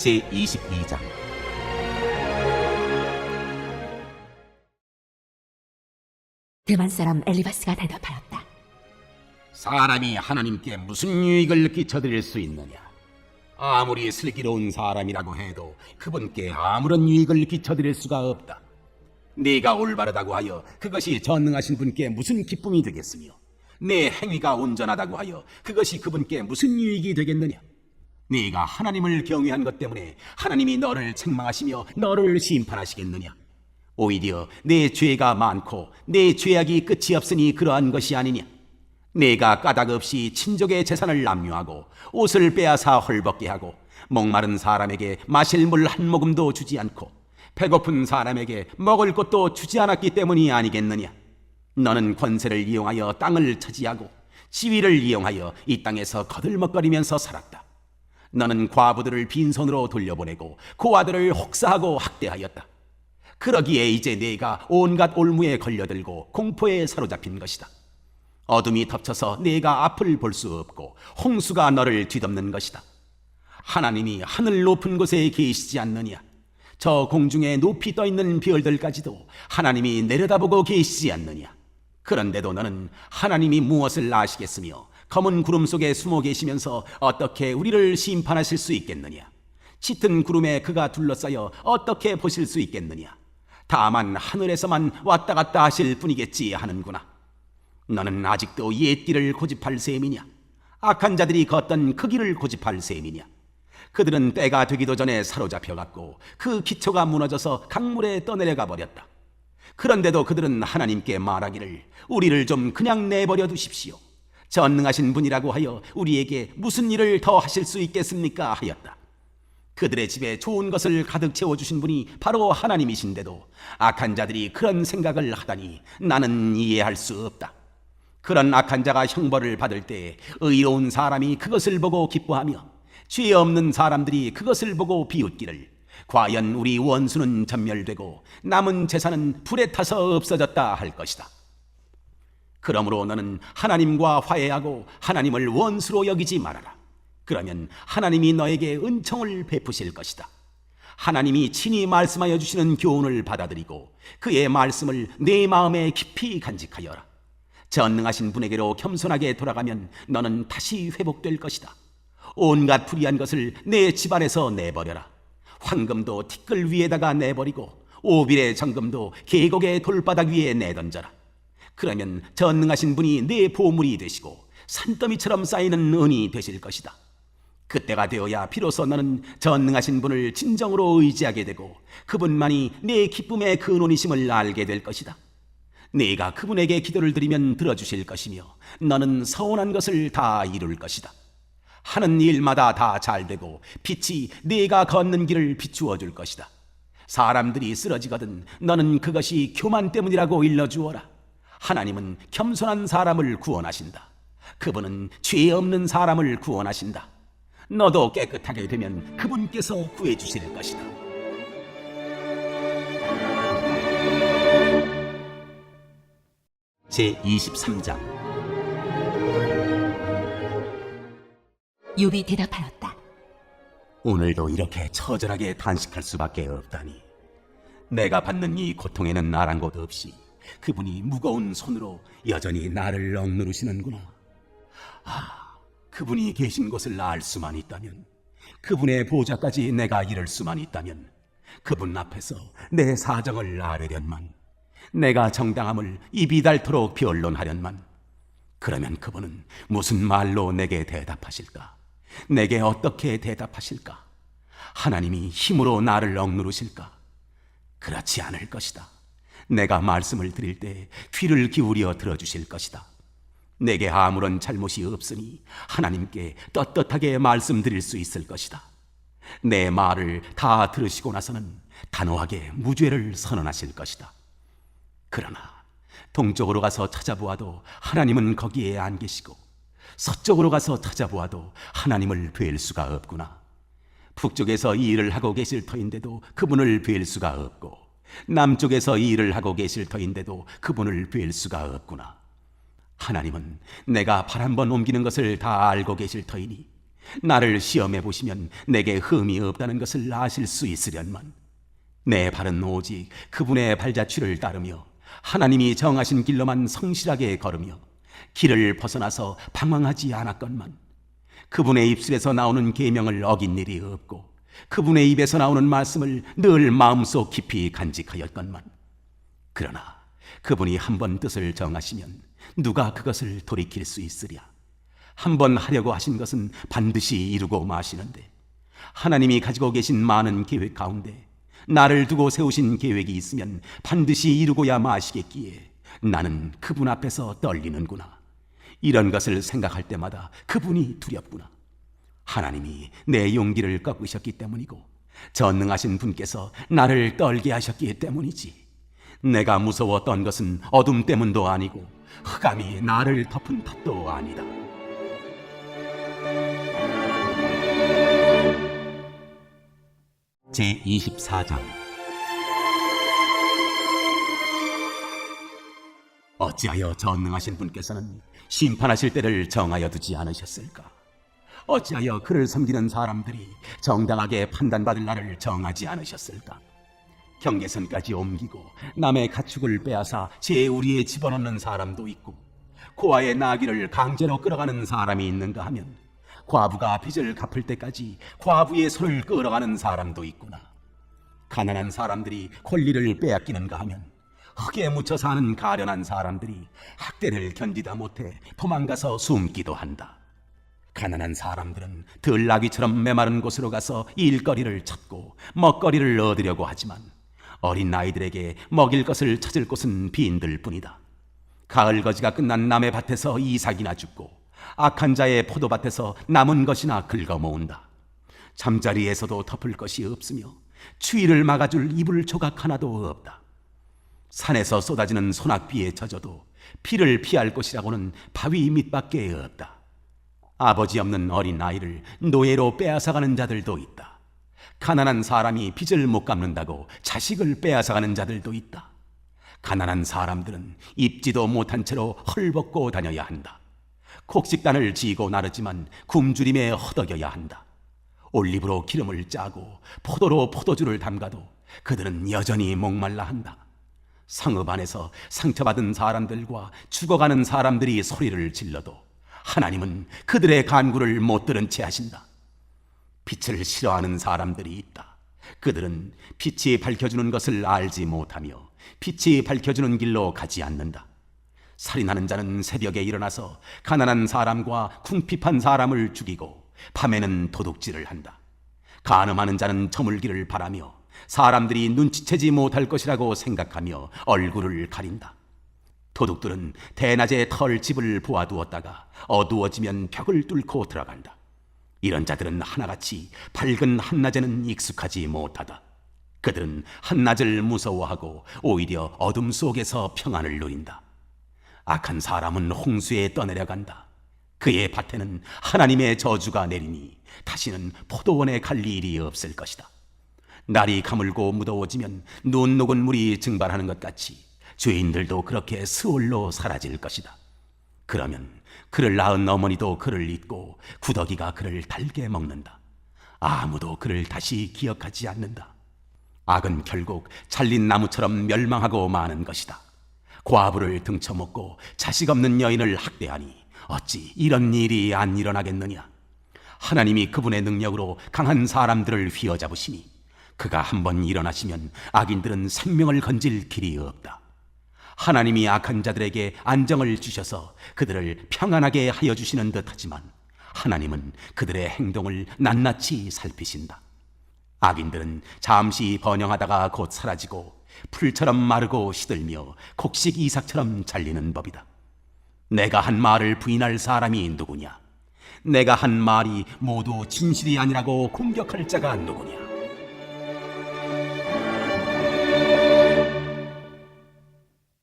제22장. 대만 사람 엘리바스가 대답하였다. 사람이 하나님께 무슨 유익을 끼쳐드릴 수 있느냐? 아무리 슬기로운 사람이라고 해도 그분께 아무런 유익을 끼쳐드릴 수가 없다. 네가 올바르다고 하여 그것이 전능하신 분께 무슨 기쁨이 되겠으며, 내 행위가 온전하다고 하여 그것이 그분께 무슨 유익이 되겠느냐? 네가 하나님을 경외한 것 때문에 하나님이 너를 책망하시며 너를 심판하시겠느냐? 오히려 내 죄가 많고 내 죄악이 끝이 없으니 그러한 것이 아니냐? 내가 까닭 없이 친족의 재산을 남용하고 옷을 빼앗아 헐벗게 하고 목마른 사람에게 마실 물 한 모금도 주지 않고 배고픈 사람에게 먹을 것도 주지 않았기 때문이 아니겠느냐? 너는 권세를 이용하여 땅을 차지하고 지위를 이용하여 이 땅에서 거들먹거리면서 살았다. 너는 과부들을 빈손으로 돌려보내고 고아들을 혹사하고 학대하였다. 그러기에 이제 네가 온갖 올무에 걸려들고 공포에 사로잡힌 것이다. 어둠이 덮쳐서 네가 앞을 볼 수 없고 홍수가 너를 뒤덮는 것이다. 하나님이 하늘 높은 곳에 계시지 않느냐? 저 공중에 높이 떠있는 별들까지도 하나님이 내려다보고 계시지 않느냐? 그런데도 너는 하나님이 무엇을 아시겠으며 검은 구름 속에 숨어 계시면서 어떻게 우리를 심판하실 수 있겠느냐? 짙은 구름에 그가 둘러싸여 어떻게 보실 수 있겠느냐? 다만 하늘에서만 왔다 갔다 하실 뿐이겠지 하는구나. 너는 아직도 옛 길을 고집할 셈이냐? 악한 자들이 걷던 그 길을 고집할 셈이냐? 그들은 때가 되기도 전에 사로잡혀갔고 그 기초가 무너져서 강물에 떠내려가 버렸다. 그런데도 그들은 하나님께 말하기를 우리를 좀 그냥 내버려 두십시오. 전능하신 분이라고 하여 우리에게 무슨 일을 더 하실 수 있겠습니까? 하였다. 그들의 집에 좋은 것을 가득 채워주신 분이 바로 하나님이신데도 악한 자들이 그런 생각을 하다니 나는 이해할 수 없다. 그런 악한 자가 형벌을 받을 때 의로운 사람이 그것을 보고 기뻐하며 죄 없는 사람들이 그것을 보고 비웃기를 과연 우리 원수는 전멸되고 남은 재산은 불에 타서 없어졌다 할 것이다. 그러므로 너는 하나님과 화해하고 하나님을 원수로 여기지 말아라. 그러면 하나님이 너에게 은총을 베푸실 것이다. 하나님이 친히 말씀하여 주시는 교훈을 받아들이고 그의 말씀을 내 마음에 깊이 간직하여라. 전능하신 분에게로 겸손하게 돌아가면 너는 다시 회복될 것이다. 온갖 불의한 것을 내 집안에서 내버려라. 황금도 티끌 위에다가 내버리고 오빌의 정금도 계곡의 돌바닥 위에 내던져라. 그러면 전능하신 분이 내 보물이 되시고 산더미처럼 쌓이는 은이 되실 것이다. 그때가 되어야 비로소 너는 전능하신 분을 진정으로 의지하게 되고 그분만이 내 기쁨의 근원이심을 알게 될 것이다. 네가 그분에게 기도를 드리면 들어주실 것이며 너는 서원한 것을 다 이룰 것이다. 하는 일마다 다 잘되고 빛이 네가 걷는 길을 비추어 줄 것이다. 사람들이 쓰러지거든 너는 그것이 교만 때문이라고 일러주어라. 하나님은 겸손한 사람을 구원하신다. 그분은 죄 없는 사람을 구원하신다. 너도 깨끗하게 되면 그분께서 구해주실 것이다. 제23장. 욥이 대답하였다. 오늘도 이렇게 처절하게 단식할 수밖에 없다니. 내가 받는 이 고통에는 아랑곳 없이 그분이 무거운 손으로 여전히 나를 억누르시는구나. 그분이 계신 곳을 알 수만 있다면, 그분의 보좌까지 내가 이를 수만 있다면 그분 앞에서 내 사정을 아뢰련만, 내가 정당함을 입이 닳도록 변론하련만. 그러면 그분은 무슨 말로 내게 대답하실까? 내게 어떻게 대답하실까? 하나님이 힘으로 나를 억누르실까? 그렇지 않을 것이다. 내가 말씀을 드릴 때 귀를 기울여 들어주실 것이다. 내게 아무런 잘못이 없으니 하나님께 떳떳하게 말씀드릴 수 있을 것이다. 내 말을 다 들으시고 나서는 단호하게 무죄를 선언하실 것이다. 그러나 동쪽으로 가서 찾아보아도 하나님은 거기에 안 계시고 서쪽으로 가서 찾아보아도 하나님을 뵐 수가 없구나. 북쪽에서 이 일을 하고 계실 터인데도 그분을 뵐 수가 없고 남쪽에서 이 일을 하고 계실 터인데도 그분을 뵐 수가 없구나. 하나님은 내가 발 한 번 옮기는 것을 다 알고 계실 터이니 나를 시험해 보시면 내게 흠이 없다는 것을 아실 수 있으련만 내 발은 오직 그분의 발자취를 따르며 하나님이 정하신 길로만 성실하게 걸으며 길을 벗어나서 방황하지 않았건만 그분의 입술에서 나오는 계명을 어긴 일이 없고 그분의 입에서 나오는 말씀을 늘 마음속 깊이 간직하였건만 그러나 그분이 한번 뜻을 정하시면 누가 그것을 돌이킬 수 있으랴. 한번 하려고 하신 것은 반드시 이루고 마시는데 하나님이 가지고 계신 많은 계획 가운데 나를 두고 세우신 계획이 있으면 반드시 이루고야 마시겠기에 나는 그분 앞에서 떨리는구나. 이런 것을 생각할 때마다 그분이 두렵구나. 하나님이 내 용기를 꺾으셨기 때문이고 전능하신 분께서 나를 떨게 하셨기 때문이지. 내가 무서웠던 것은 어둠 때문도 아니고 흑암이 나를 덮은 탓도 아니다. 제24장. 어찌하여 전능하신 분께서는 심판하실 때를 정하여 두지 않으셨을까? 어찌하여 그를 섬기는 사람들이 정당하게 판단받을 날을 정하지 않으셨을까? 경계선까지 옮기고 남의 가축을 빼앗아 제 우리에 집어넣는 사람도 있고 고아의 나귀를 강제로 끌어가는 사람이 있는가 하면 과부가 빚을 갚을 때까지 과부의 손을 끌어가는 사람도 있구나. 가난한 사람들이 권리를 빼앗기는가 하면 흙에 묻혀 사는 가련한 사람들이 학대를 견디다 못해 도망가서 숨기도 한다. 가난한 사람들은 들나귀처럼 메마른 곳으로 가서 일거리를 찾고 먹거리를 얻으려고 하지만 어린 아이들에게 먹일 것을 찾을 곳은 빈들 뿐이다. 가을 거지가 끝난 남의 밭에서 이삭이나 줍고 악한 자의 포도밭에서 남은 것이나 긁어모은다. 잠자리에서도 덮을 것이 없으며 추위를 막아줄 이불 조각 하나도 없다. 산에서 쏟아지는 소낙비에 젖어도 피를 피할 곳이라고는 바위 밑밖에 없다. 아버지 없는 어린 아이를 노예로 빼앗아가는 자들도 있다. 가난한 사람이 빚을 못 갚는다고 자식을 빼앗아가는 자들도 있다. 가난한 사람들은 입지도 못한 채로 헐벗고 다녀야 한다. 곡식단을 지고 나르지만 굶주림에 허덕여야 한다. 올리브로 기름을 짜고 포도로 포도주를 담가도 그들은 여전히 목말라 한다. 성읍 안에서 상처받은 사람들과 죽어가는 사람들이 소리를 질러도 하나님은 그들의 간구를 못 들은 채 하신다. 빛을 싫어하는 사람들이 있다. 그들은 빛이 밝혀주는 것을 알지 못하며 빛이 밝혀주는 길로 가지 않는다. 살인하는 자는 새벽에 일어나서 가난한 사람과 궁핍한 사람을 죽이고 밤에는 도둑질을 한다. 간음하는 자는 저물기를 바라며 사람들이 눈치채지 못할 것이라고 생각하며 얼굴을 가린다. 도둑들은 대낮에 털집을 보아두었다가 어두워지면 벽을 뚫고 들어간다. 이런 자들은 하나같이 밝은 한낮에는 익숙하지 못하다. 그들은 한낮을 무서워하고 오히려 어둠 속에서 평안을 누린다. 악한 사람은 홍수에 떠내려간다. 그의 밭에는 하나님의 저주가 내리니 다시는 포도원에 갈 일이 없을 것이다. 날이 가물고 무더워지면 눈 녹은 물이 증발하는 것 같이 죄인들도 그렇게 스올로 사라질 것이다. 그러면 그를 낳은 어머니도 그를 잊고 구더기가 그를 달게 먹는다. 아무도 그를 다시 기억하지 않는다. 악은 결국 잘린 나무처럼 멸망하고 마는 것이다. 과부를 등쳐먹고 자식 없는 여인을 학대하니 어찌 이런 일이 안 일어나겠느냐. 하나님이 그분의 능력으로 강한 사람들을 휘어잡으시니 그가 한번 일어나시면 악인들은 생명을 건질 길이 없다. 하나님이 악한 자들에게 안정을 주셔서 그들을 평안하게 하여 주시는 듯하지만 하나님은 그들의 행동을 낱낱이 살피신다. 악인들은 잠시 번영하다가 곧 사라지고 풀처럼 마르고 시들며 곡식 이삭처럼 잘리는 법이다. 내가 한 말을 부인할 사람이 누구냐? 내가 한 말이 모두 진실이 아니라고 공격할 자가 누구냐?